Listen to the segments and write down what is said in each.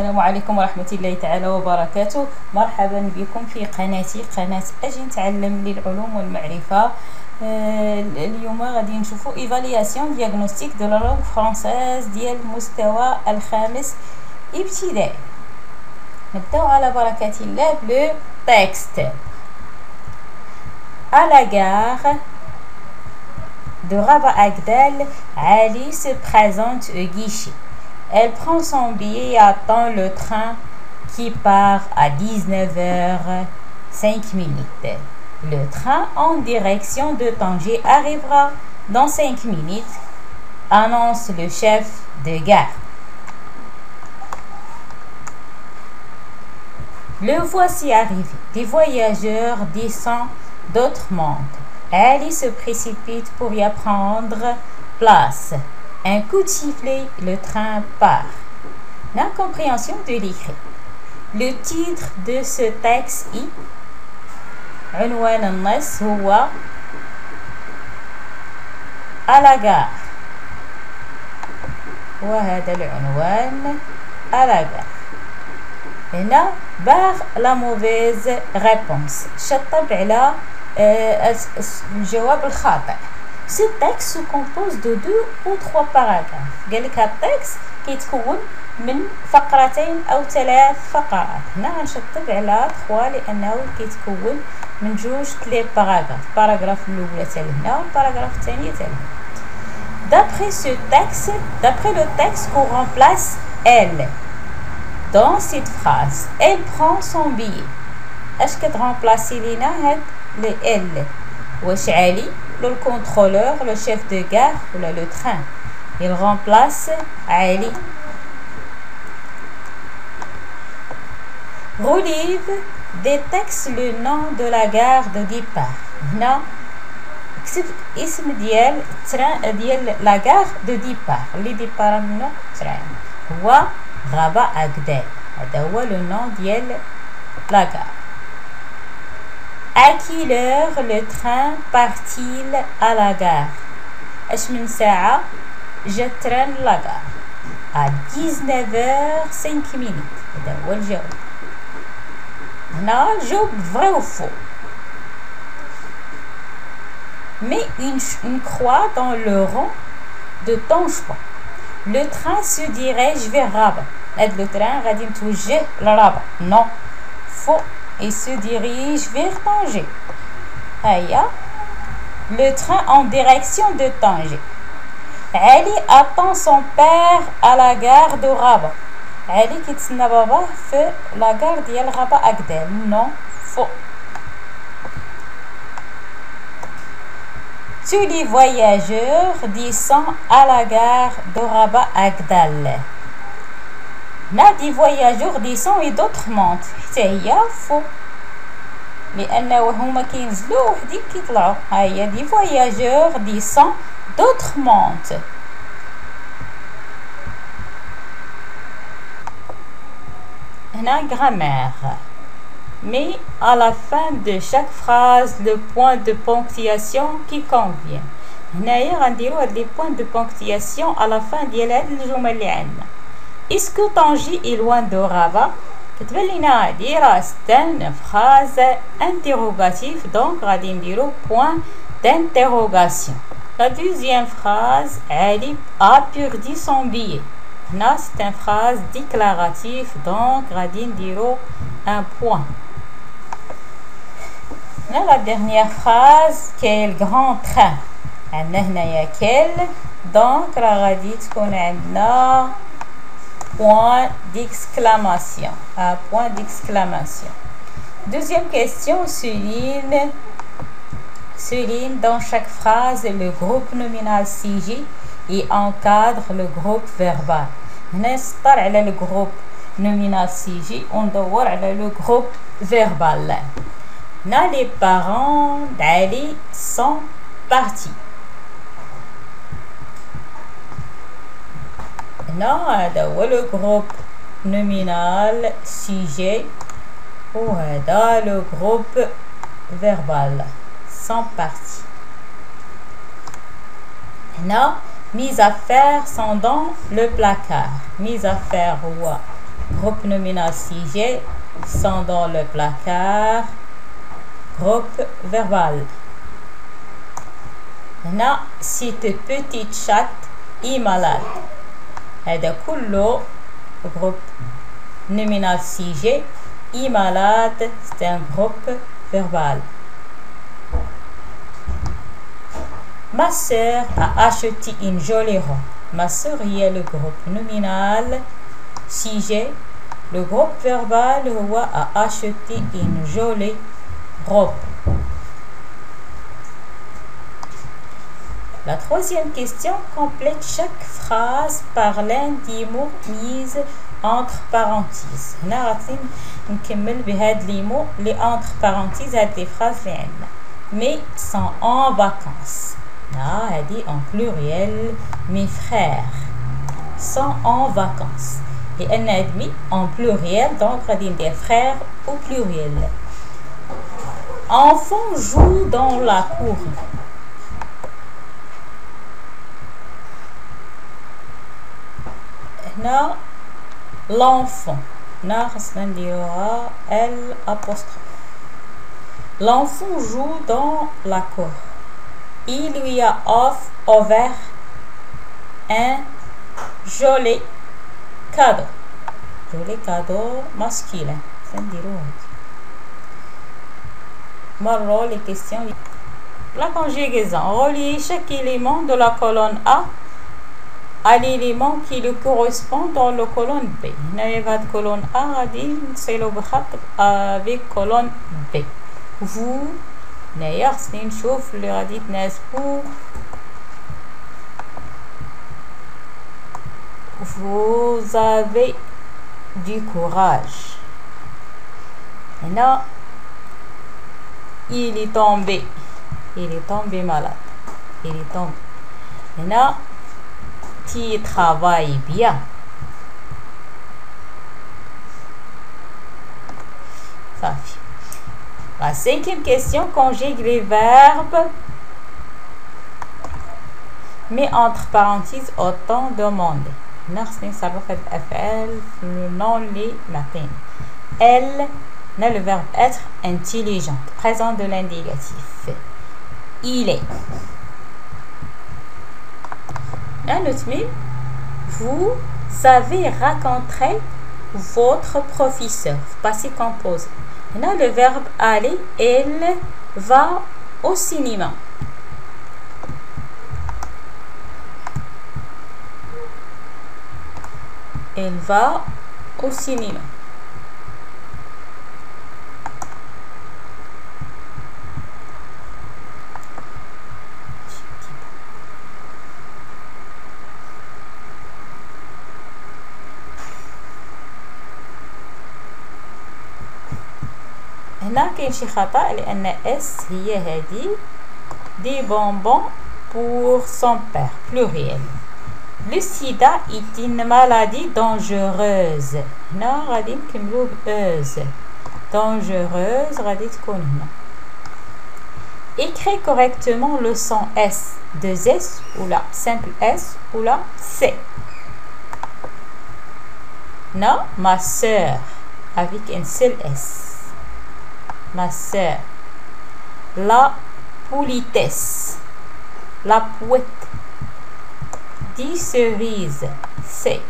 السلام عليكم ورحمة الله تعالى وبركاته. مرحبا بكم في قناتي قناة أجي نتعلم للعلوم والمعرفة. اليوم غادي نشوفوا ايفالياسيون دياغنوستيك دو لا لونغ فرونسيز ديال المستوى الخامس ابتدائي. نبداو على بركة الله بلو تكست. À la gare de Rabat-Agdel, Ali se présente au guichet. Elle prend son billet et attend le train qui part à 19h05. Le train en direction de Tanger arrivera dans 5 minutes, annonce le chef de gare. Le voici arrivé. Des voyageurs descendent, d'autres montent. Ali se précipite pour y prendre place. Un coup de sifflet, le train part. L'incompréhension de l'écrit. Le titre de ce texte est عنوان النص هو à la gare. وهذا العنوان à la gare. هنا باغ لا موفيز ريبونس، شطب على الجواب الخاطئ. Ce texte se compose de 2 ou 3 paragraphes. قال لك هذا التكست كيتكون من فقرتين او 3 فقرات. هنا غنشطب على 3 لانه كيتكون من 2 باراغراف. الباراغراف الاولى حتى لهنا والباراغراف الثاني حتى لهنا. D'après le texte qu'on remplace elle dans cette phrase. Elle prend son billet. اش كترامبلاسي لينا هاد لي ال؟ واش علي le contrôleur, le chef de gare ou le train? Il remplace Ali. Relive des textes le nom de la gare de départ. هنا كتب اسم ديال التران ديال لا غار دو ديبار اللي ديبار منو تران هو غابة أغدال. هذا هو لو نون ديال لا غار. À quelle heure le train part-il à la gare? اش من ساعة جا التران لا غار؟ à 19h05. هذا هو الجواب. هنا جاوب vrai ou faux. Mets une croix dans le rond de ton choix. Le train se dirige vers Rabat. هاد لو تران غادي متوجه لرابط. Non, faux. Il se dirige vers Tanger. Aya. Le train en direction de Tanger. Ali attend son père à la gare de Rabat. Ali كيتسنى باباه في la gare ديال Rabat Agdel. Non, faux. Tous les voyageurs descendent à la gare de Rabat Agdel. هنا دي voyageurs descendent et d'autres montent. حتى هي فو لأنه هما كينزلوا وحدين كيطلعوا. ها هي دي voyageurs descendent d'autres montent. هنا grammaire. Mais à la fin de chaque phrase le point de ponctuation qui convient. هنايا غنديروا هاد لي points de ponctuation à la fin ديال هاد الجمل اللي عندنا. Est-ce que Tanger est loin de Rabat? كتبان لينا هادي راه ستان phrase interrogative donc غادي نديرو point d'interrogation. La deuxième phrase, Ali a perdu son billet. هنا c'est une phrase déclarative donc غادي نديرو un point. Là, la dernière phrase, quel grand train. عندنا هنايا quel donc راه غادي تكون عندنا point d'exclamation. Un point d'exclamation. Deuxième question, souligne dans chaque phrase le groupe nominal sujet et encadre le groupe verbal. هنا نسطر على le groupe nominal sujet وندور على le groupe verbal. هنا les parents d'Ali sont partis. هنا هذا هو لو جروب نومينال سيجي وهذا لو جروب فيربال sont partis. هنا mes affaires sont dans le placard. mes affaires هو Groupe nominal sujet sont dans le placard. Groupe verbal. هنا cette petite chatte est malade. هذا كله groupe nominal sujet est malade. C'est un groupe verbal. Ma sœur a acheté une jolie robe. Ma sœur est le groupe nominal sujet. Le groupe verbal a acheté une jolie robe. La troisième question complète chaque phrase par l'un des mots mis entre parenthèses. هنا غادي نكمل بهاد les mots les entre parenthèses هاد les phrases اللي عندنا. Mais sont en vacances. Là, elle dit en pluriel. Mes frères sont en vacances. Et elle a mis en pluriel, donc on dit des frères au pluriel. Enfants jouent dans la cour. Là, l'enfant. Là, L apostrophe. L'enfant joue dans la cour. Il lui a offert un joli cadeau. Joli cadeau masculin. Marro les questions. La conjugaison. Relier chaque élément de la colonne A à l'élément qui le correspond dans la colonne B. La colonne A c'est le avec colonne B. Vous d'ailleurs c'est une chose le radit nespo. Vous avez du courage. Et là, il est tombé malade. Il est tombé. Et là, tu travailles bien. Ça fait. La cinquième question conjugue les verbes, mais entre parenthèses autant demandé. Merci, ça va faire FL, le nom les matins. Elle, le verbe être intelligente, présent de l'indicatif. Il est. Un autre mot, vous avez rencontré votre professeur. Passé composé. Là, le verbe aller, elle va au cinéma. Elle va au cinéma. هنا كاين شي خطأ لأن اس هي هذه des bonbons pour son père pluriel. Le sida est une maladie dangereuse. هنا غادي نكملو ب'euse. Dangereuse غادي تكون هنا. Écris correctement le son S. 2S ou la simple S ou la C. Non, ma sœur avec un seul S. Ma sœur. La politesse. La pouette. 10 cerises. C.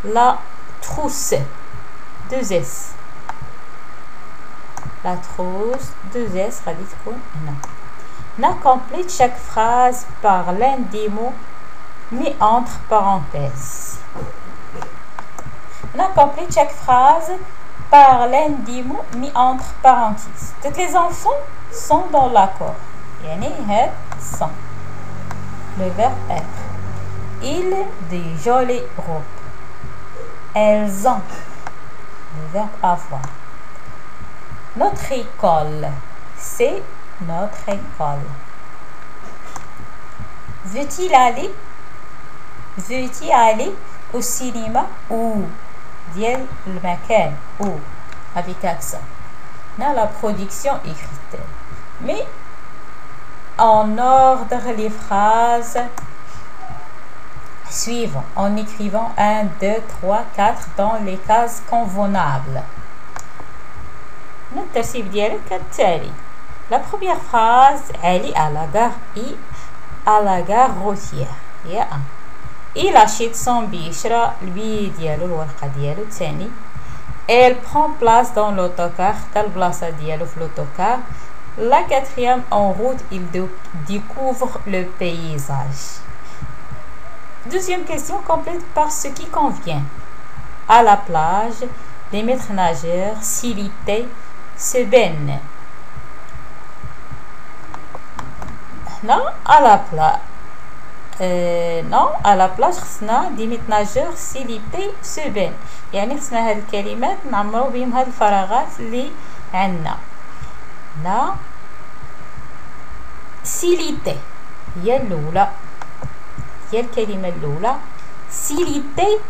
La trousse. 2S. La trousse. 2S. On complète chaque phrase par l'un des mots mis entre parenthèses. On complète chaque phrase par l'un des mots mis entre parenthèses. Tous les enfants sont dans l'accord. Yani sont. Le verbe être. Ils des jolies robes. Elles ont. Le verbe avoir. Notre école. C'est notre école. Veux-tu aller? Veux-tu aller au cinéma ou ديال المكان ou avec accent. Dans la production écrite. Mais en ordre les phrases suivant en écrivant 1, 2, 3, 4 dans les cases convenables. الترتيب ديالك كالتالي. La première phrase Ali à la gare et à la gare routière. هي 1. Il achète son billet يشرى البي ديالو الورقة ديالو. الثاني Elle prend place dans l'autocar حتى البلاصة ديالو في l'autocar. La quatrième en route il découvre le paysage. Deuxième question, complète par ce qui convient. À la plage, les maîtres nageurs s'il était se baignent. Non, à la plage. Non, à la plage خصنا des maîtres nageurs s'il était se baignent. يعني خصنا هاد الكلمات نعمرو بهم هاد الفراغات اللي عندنا. لا s'il était هي الأولى. هي الكلمة الأولى. S'il était,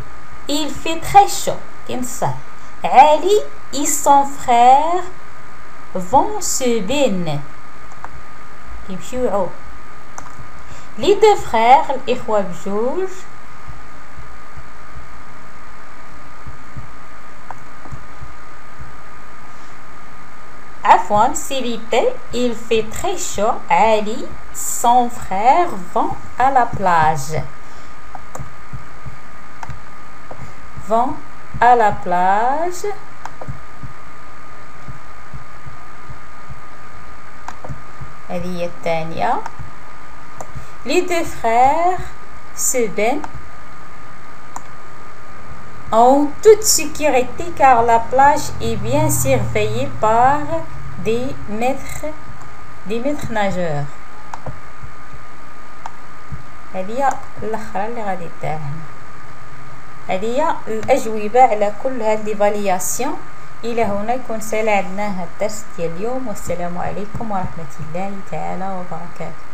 il fait très chaud. كنصح. Ali et son frère vont se baigner. يمشيو يعوموا. Les deux frères الإخوة بجوج عفوا s'il était, il fait très chaud. Ali, son frère vont à la plage. Vont à la plage. هذه هي الثانية. Les deux frères se baignent en toute sécurité car la plage est bien surveillée par des maîtres nageurs. هذه هي الأخرى اللي غادي دير هنا. هذه هي الأجوبة على كل هاد ليفالياسيون. إلى هنا يكون سال عندنا هاد الدرس ديال اليوم، والسلام عليكم ورحمة الله تعالى وبركاته.